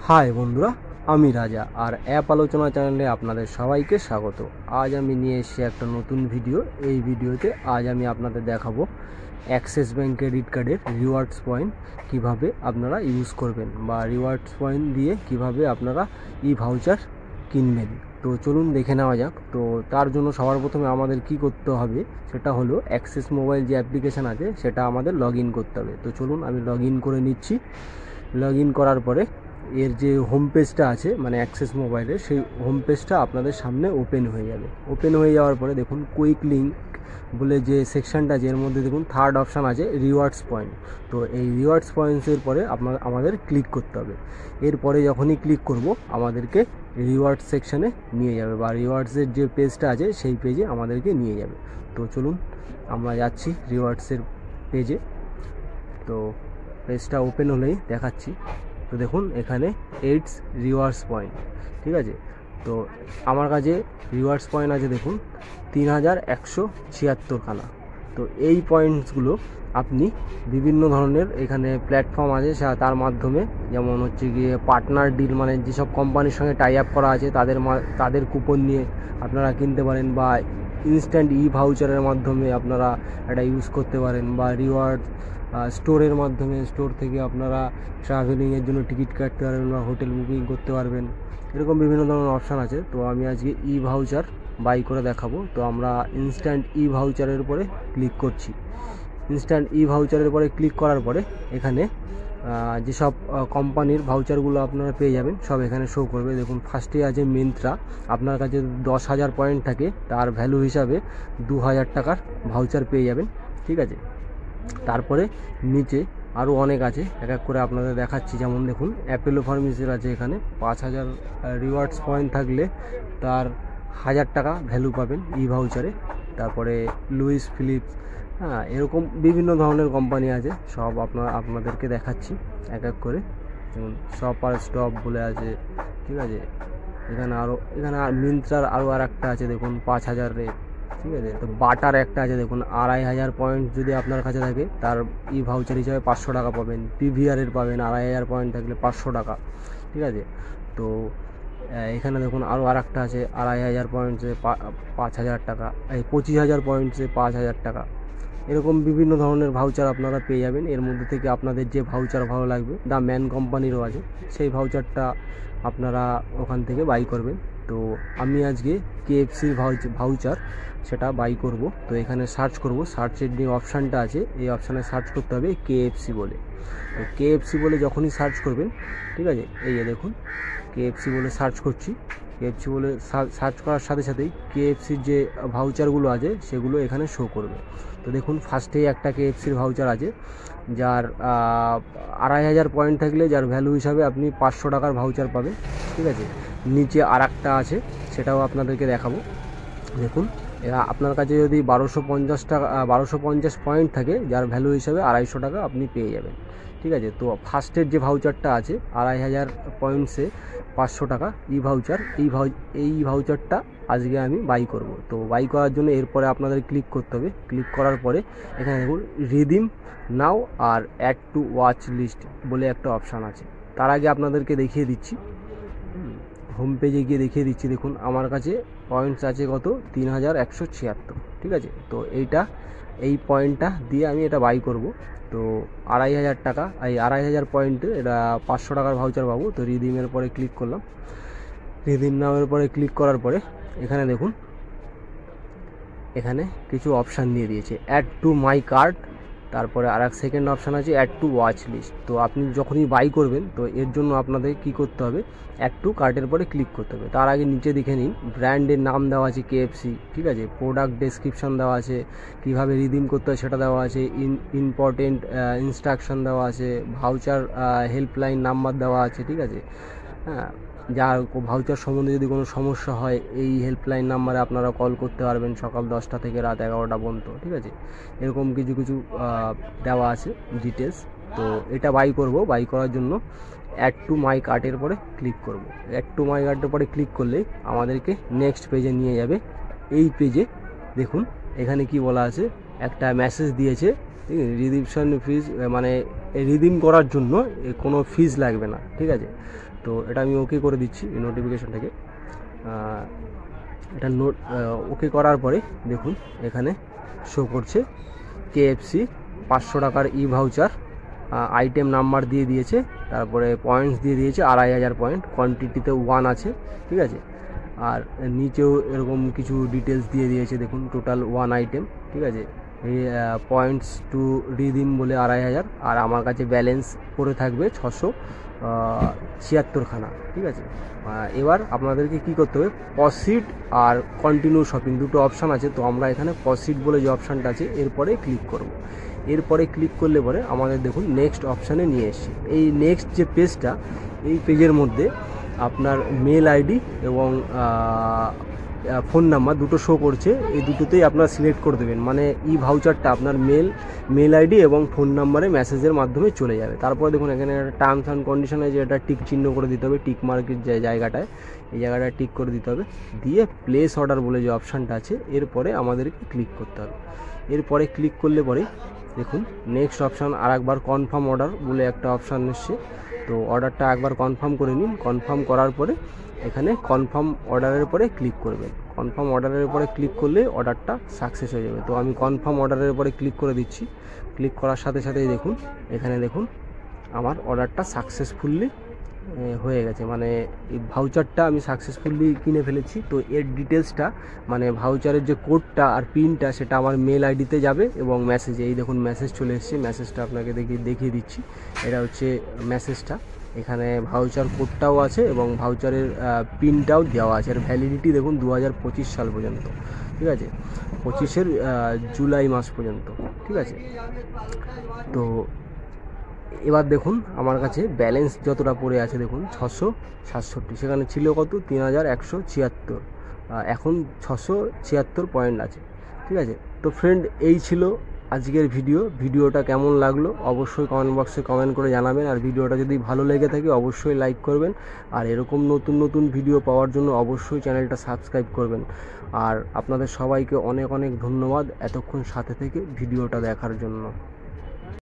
High বন্ধুরা, আমি রাজা আর অ্যাপ আলোচনা চ্যানেলে আপনাদের সবাইকে স্বাগত। আজ আমি নিয়ে এসেছি একটা নতুন ভিডিও। এই ভিডিওতে আজ আমি আপনাদের দেখাবো অ্যাক্সিস ব্যাঙ্ক ক্রেডিট কার্ডের রিওয়ার্ডস পয়েন্ট কিভাবে আপনারা ইউজ করবেন বা রিওয়ার্ডস পয়েন্ট দিয়ে কিভাবে আপনারা ভাউচার কিনবেন। তো চলুন দেখে নেওয়া যাক। তো তার জন্য সবার প্রথমে আমাদের কি করতে হবে সেটা হলো অ্যাক্সিস মোবাইল যে অ্যাপ্লিকেশান আছে সেটা আমাদের লগ ইন করতে হবে। তো চলুন আমি লগ ইন করে নিচ্ছি। লগ ইন করার পরে এর যে হোম পেজটা আছে মানে অ্যাক্সিস মোবাইলের, সেই হোম পেজটা আপনাদের সামনে ওপেন হয়ে যাবে। ওপেন হয়ে যাওয়ার পরে দেখুন কুইক লিঙ্ক বলে যে সেকশনটা আছে এর মধ্যে দেখুন থার্ড অপশান আছে রিওয়ার্ডস পয়েন্ট। তো এই রিওয়ার্ডস পয়েন্টসের পরে আমাদের ক্লিক করতে হবে। এরপরে যখনই ক্লিক করব আমাদেরকে রিওয়ার্ডস সেকশানে নিয়ে যাবে বা রিওয়ার্ডসের যে পেজটা আছে সেই পেজে আমাদেরকে নিয়ে যাবে। তো চলুন আমরা যাচ্ছি রিওয়ার্ডসের পেজে। তো পেজটা ওপেন হলেই দেখাচ্ছি। তো দেখুন এখানে 8 রিওয়ার্ডস পয়েন্ট, ঠিক আছে। তো আমার কাছে রিওয়ার্ডস পয়েন্ট আছে দেখুন 3176 খানা। তো এই পয়েন্টসগুলো আপনি বিভিন্ন ধরনের এখানে প্ল্যাটফর্ম আছে তার মাধ্যমে, যেমন হচ্ছে গিয়ে পার্টনার ডিল মানে যেসব কোম্পানির সঙ্গে টাই আপ করা আছে তাদের কুপন নিয়ে আপনারা কিনতে পারেন, বা ইনস্ট্যান্ট ভাউচারের মাধ্যমে আপনারা এটা ইউজ করতে পারেন, বা রিওয়ার্ড স্টোরের মাধ্যমে স্টোর থেকে আপনারা ট্রাভেলিংয়ের জন্য টিকিট কাটতে পারবেন বা হোটেল বুকিং করতে পারবেন। এরকম বিভিন্ন ধরনের অপশান আছে। তো আমি আজকে ভাউচার বাই করে দেখাবো। তো আমরা ইনস্ট্যান্ট ভাউচারের উপরে ক্লিক করছি। ইনস্ট্যান্ট ভাউচারের উপরে ক্লিক করার পরে এখানে যেসব কোম্পানির ভাউচারগুলো আপনারা পেয়ে যাবেন সব এখানে শো করবে। দেখুন ফার্স্টে আছে মিন্ত্রা। আপনার কাছে 10,000 পয়েন্ট থাকে, তার ভ্যালু হিসাবে 2,000 টাকার ভাউচার পেয়ে যাবেন, ঠিক আছে। তারপরে নিচে আরও অনেক আছে, এক এক করে আপনাদের দেখাচ্ছি। যেমন দেখুন অ্যাপেলো ফার্মেসির আছে, এখানে 5,000 রিওয়ার্ডস পয়েন্ট থাকলে তার 1,000 টাকা ভ্যালু পাবেন ভাউচারে। তারপরে লুইস ফিলিপস, হ্যাঁ, এরকম বিভিন্ন ধরনের কোম্পানি আছে, সব আপনাদেরকে দেখাচ্ছি এক এক করে। যেমন শপার স্টপ বলে আছে, ঠিক আছে। এখানে মিন্ত্রার আরও একটা আছে দেখুন 5,000 ঠিক আছে। তো বাটার একটা আছে দেখুন 2,500 পয়েন্ট যদি আপনার কাছে থাকে তার ভাউচার হিসাবে 500 টাকা পাবেন। পিভিআরের পাবেন 2,500 পয়েন্ট থাকলে 500 টাকা, ঠিক আছে। তো এখানে দেখুন আরও একটা আছে 2,500 পয়েন্টসে 5,000 টাকা, 25,000 পয়েন্টসে 5,000 টাকা। এরকম বিভিন্ন ধরনের ভাউচার আপনারা পেয়ে যাবেন। এর মধ্যে থেকে আপনাদের যে ভাউচার ভালো লাগবে, দ্য ম্যান কোম্পানিরও আছে, সেই ভাউচারটা আপনারা ওখান থেকে বাই করবেন। তো আমি আজকে কেএফসির ভাউচার সেটা বাই করব। তো এখানে সার্চ করব, সার্চের যে অপশানটা আছে এই অপশানে সার্চ করতে হবে কেএফসি বলে। তো কেএফসি বলে যখনই সার্চ করবেন, ঠিক আছে, এই যে দেখুন কেএফসি বলে সার্চ করছি। কেএফসি বলে সার্চ করার সাথে সাথেই কেএফসির যে ভাউচারগুলো আছে সেগুলো এখানে শো করবে। তো দেখুন ফার্স্টেই একটা কেএফসির ভাউচার আছে যার 2,500 পয়েন্ট থাকলে যার ভ্যালু হিসাবে আপনি 500 টাকার ভাউচার পাবেন, ঠিক আছে। নিচে একটা আছে, সেটাও আপনাদেরকে দেখাবো। দেখুন আপনার কাছে যদি 1250 পয়েন্ট থাকে যার ভ্যালু হিসাবে 250 টাকা আপনি পেয়ে যাবেন, ঠিক আছে। তো ফার্স্টের যে ভাউচারটা আছে 2,500 পয়েন্টসে 500 টাকা ভাউচার, এই ভাউচারটা আজকে আমি বাই করব। তো বাই করার জন্য এরপরে আপনাদের ক্লিক করতে হবে। ক্লিক করার পরে এখানে দেখুন রিডিম নাও আর অ্যাড টু ওয়াচ লিস্ট বলে একটা অপশান আছে। তার আগে আপনাদেরকে দেখিয়ে দিচ্ছি, হোম পেজে গিয়ে দেখিয়ে দিচ্ছি। দেখুন আমার কাছে পয়েন্টস আছে কত, 3,176, ঠিক আছে। তো এই পয়েন্টটা দিয়ে আমি এটা বাই করব। তো 2,500 টাকা, এই 2,500 পয়েন্টে এটা 500 টাকার ভাউচার পাবো। তো রিডিমের পরে ক্লিক করলাম। রিডিম নামের পরে ক্লিক করার পরে এখানে দেখুন এখানে কিছু অপশান দিয়ে দিয়েছে, অ্যাড টু মাই কার্ট। তারপরে সেকেন্ড অপশান আছে অ্যাড টু ওয়াচ লিস্ট। তো আপনি যখনই বাই করবেন তো এর জন্য আপনাদের কি করতে হবে, অ্যাড টু কার্টের পরে ক্লিক করতে হবে। তার আগে নিচে দেখে নিন ব্র্যান্ডের নাম দেওয়া আছে কেএফসি, ঠিক আছে। প্রোডাক্ট ডেসক্রিপশন দেওয়া আছে, কীভাবে রিডিম করতে হয় সেটা দেওয়া আছে, ইম্পর্টেন্ট ইনস্ট্রাকশন দেওয়া আছে, ভাউচার হেল্পলাইন নাম্বার দেওয়া আছে, ঠিক আছে। হ্যাঁ, যার ভাউচার সম্বন্ধে যদি কোনো সমস্যা হয় এই হেল্পলাইন নাম্বারে আপনারা কল করতে পারবেন সকাল 10টা থেকে রাত 11টা পর্যন্ত, ঠিক আছে। এরকম কিছু দেওয়া আছে ডিটেলস। তো এটা বাই করব। বাই করার জন্য অ্যাড টু মাই কার্টের পরে ক্লিক করব। অ্যাড টু মাই কার্টের পরে ক্লিক করলেই আমাদেরকে নেক্সট পেজে নিয়ে যাবে। এই পেজে দেখুন এখানে কি বলা আছে, একটা মেসেজ দিয়েছে, ঠিক আছে, রিডিমশন ফিজ, মানে রিডিম করার জন্য কোনো ফিজ লাগবে না, ঠিক আছে। তো এটা আমি ওকে করে দিচ্ছি এই নোটিফিকেশনটাকে। এটা ওকে করার পরে দেখুন এখানে শো করছে KFC 500 টাকার ভাউচার, আইটেম নাম্বার দিয়ে দিয়েছে, তারপরে পয়েন্টস দিয়ে দিয়েছে 2500 পয়েন্ট, কোয়ান্টিটিতে 1 আছে, ঠিক আছে। আর নিচেও এরকম কিছু ডিটেলস দিয়ে দিয়েছে, দেখুন টোটাল 1 আইটেম, ঠিক আছে। এই পয়েন্টস টু রিডিম বলে 2500, আর আমার কাছে ব্যালেন্স পড়ে থাকবে 676 খানা, ঠিক আছে। এবার আপনাদেরকে কি করতে হবে, প্রসিড আর কন্টিনিউ শপিং দুটো অপশান আছে। তো আমরা এখানে প্রসিড বলে যে অপশানটা আছে এরপরে ক্লিক করব। এরপরে ক্লিক করলে পরে আমাদের দেখুন নেক্সট অপশানে নিয়ে এসছে। এই নেক্সট যে পেজটা, এই পেজের মধ্যে আপনার মেল আইডি এবং ফোন নাম্বার দুটো শো করছে, এই দুটোতেই আপনার সিলেক্ট করে দেবেন, মানে ভাউচারটা আপনার মেল আইডি এবং ফোন নাম্বারে মেসেজের মাধ্যমে চলে যাবে। তারপরে দেখুন এখানে একটা টার্মস অ্যান্ড কন্ডিশন আছে, এটা টিক চিহ্ন করে দিতে হবে, টিক মার্কের যে জায়গাটায়, এই জায়গাটায় টিক করে দিতে হবে, দিয়ে প্লেস অর্ডার বলে যে অপশানটা আছে এরপরে আমাদেরকে ক্লিক করতে হবে। এরপরে ক্লিক করলে পরে দেখুন নেক্সট অপশান আর একবার কনফার্ম অর্ডার বলে একটা অপশান এসছে। তো অর্ডারটা একবার কনফার্ম করে নিন। কনফার্ম করার পরে এখানে কনফার্ম অর্ডারের পরে ক্লিক করবেন। কনফার্ম অর্ডারের পরে ক্লিক করলে অর্ডারটা সাকসেস হয়ে যাবে। তো আমি কনফার্ম অর্ডারের পরে ক্লিক করে দিচ্ছি। ক্লিক করার সাথে সাথেই দেখুন এখানে দেখুন আমার অর্ডারটা সাকসেসফুলি হয়ে গেছে, মানে এই ভাউচারটা আমি সাকসেসফুলি কিনে ফেলেছি। তো এর ডিটেলসটা মানে ভাউচারের যে কোডটা আর পিনটা সেটা আমার মেল আইডিতে যাবে এবং মেসেজে, এই দেখুন মেসেজ চলে এসেছে, মেসেজটা আপনাকে দেখিয়ে দিচ্ছি। এটা হচ্ছে মেসেজটা, এখানে ভাউচার কোডটাও আছে এবং ভাউচারের পিনটাও দেওয়া আছে। আর ভ্যালিডিটি দেখুন 2025 সাল পর্যন্ত, ঠিক আছে, 25 জুলাই মাস পর্যন্ত, ঠিক আছে। তো এবার দেখুন আমার কাছে ব্যালেন্স যতটা পড়ে আছে দেখুন 667, সেখানে ছিল কত 3176, এখন 676 পয়েন্ট আছে, ঠিক আছে। তো ফ্রেন্ড এই ছিল আজকের ভিডিওটা কেমন লাগলো অবশ্যই কমেন্ট বক্সে কমেন্ট করে জানাবেন। আর ভিডিওটা যদি ভালো লেগে থাকে অবশ্যই লাইক করবেন, আর এরকম নতুন নতুন ভিডিও পাওয়ার জন্য অবশ্যই চ্যানেলটা সাবস্ক্রাইব করবেন। আর আপনাদের সবাইকে অনেক অনেক ধন্যবাদ এতক্ষণ সাথে থেকে ভিডিওটা দেখার জন্য।